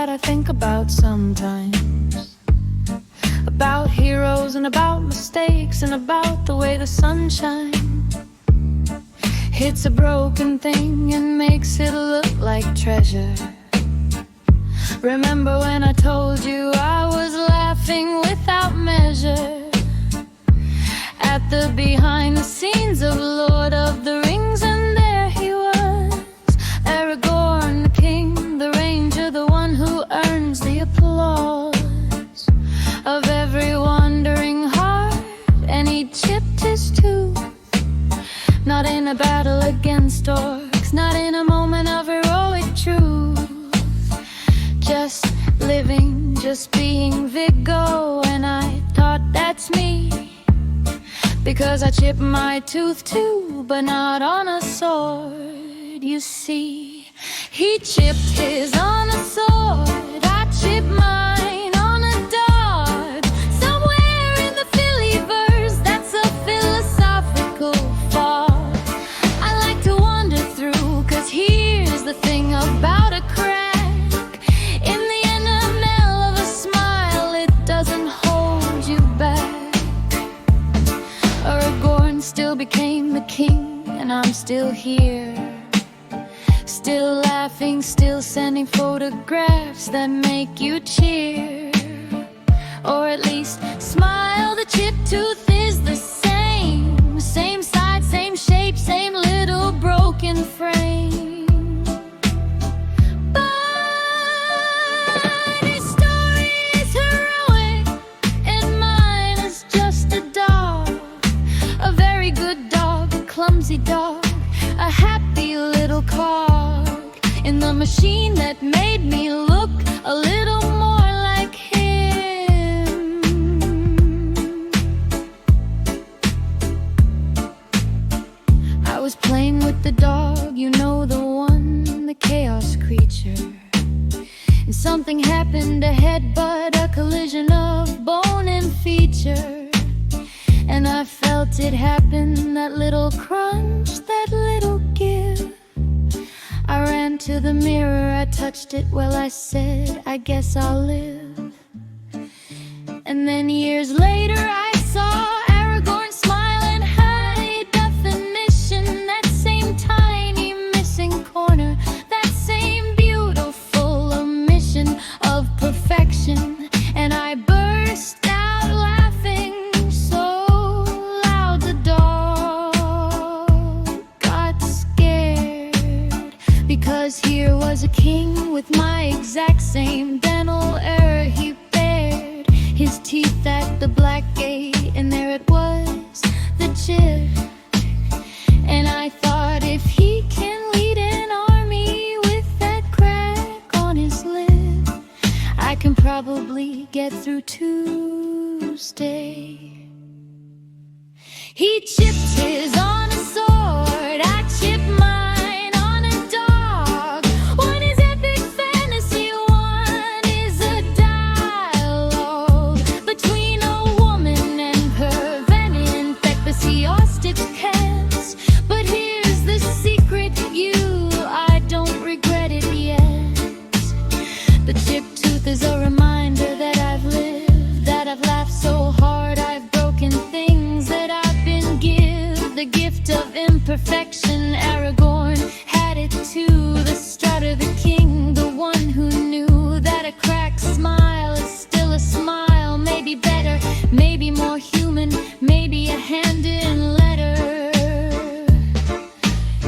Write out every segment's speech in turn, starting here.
that I think about sometimes. About heroes and about mistakes and about the way the sunshine hits a broken thing and makes it look like treasure. Remember when I told you I was laughing without measure at the behind the scenes of Lord of the Rings, and there he was, Aragorn, the king, the ranger, the one who earns the applause of every wandering heart, and he chipped his tooth, not in a battle against orcs, not in a moment of heroic truth, just living, just being Viggo. And I thought, that's me, because I chipped my tooth too, but not on a sword, you see. He chipped his on a sword, I chipped mine on a dog. Somewhere in the Fillyverse, that's a philosophical fog I like to wander through, 'cause here's the thing about a crack in the enamel of a smile, it doesn't hold you back. Aragorn still became the king, and I'm still here, still laughing, still sending photographs that make you cheer, or at least smile. The chipped tooth is the same, same side, same shape, same little broken frame. But his story is heroic, and mine is just a dog, a very good dog, a clumsy dog, a happy little cog in the machine that made me look a little more like him. I was playing with the dog, you know, the one, the chaos creature, and something happened, a headbutt, a collision of bone and feature, and I felt it happen, that little crunch, that little give. I ran to the mirror, I touched it, well, I said, I guess I'll live. And then years later I saw Aragorn smile in high definition, that same tiny missing corner, that same beautiful omission of perfection, and I burst out laughing so loud the dog got scared, because here was a king with my exact same dental error. He bared his teeth at the black gate, and there it was, the chip. And I thought, if he can lead an army with that crack on his lip, I can probably get through Tuesday. He chipped his on a sword, I chipped mine on a dog. One is epic fantasy, one is a dialogue between a woman and her venom, infectious cats. But here's the secret, I don't regret it yet. The chipped tooth is a reminder that I've lived, that I've laughed so hard I've broken things, that I've been given the gift of imperfection. Aragorn had it too, the Strutter, the king, the one who knew that a cracked smile is still a smile, maybe better, maybe more human, maybe a hand-in letter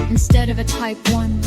instead of a type 1.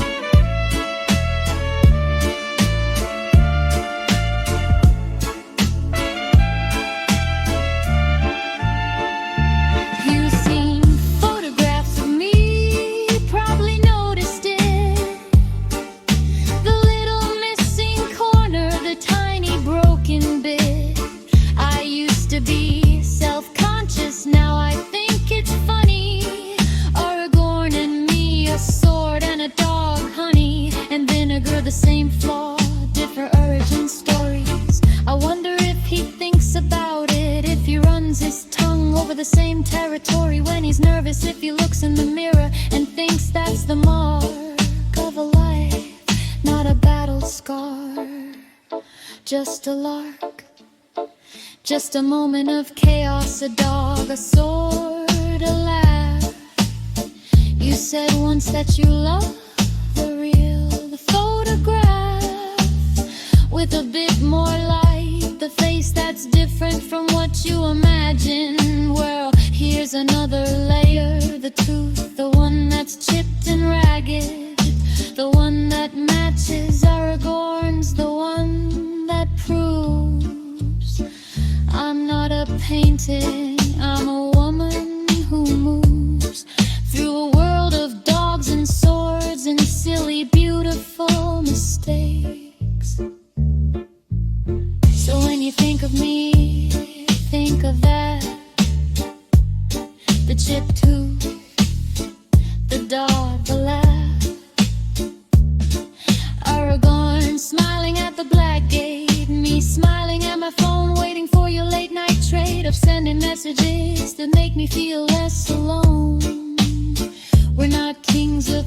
The same flaw, different origin stories. I wonder if he thinks about it, if he runs his tongue over the same territory when he's nervous, if he looks in the mirror and thinks that's the mark of a life, not a battle scar. just a lark, just a moment of chaos, a dog, a sword, a laugh. You said once that you love the real, the photograph, with a bit more light, the face that's different from what you imagine. Well, here's another layer, the truth, the one that's chipped and ragged, the one that matches Aragorn's, the one that proves I'm not a painting, I'm a woman who moves through a world of dogs and swords and silly, beautiful mistakes. So when you think of me, think of that, the chipped tooth, the dog, the laugh. Aragorn smiling at the black gate, me smiling at my phone, waiting for your late night trade of sending messages that make me feel less alone. We're not kings of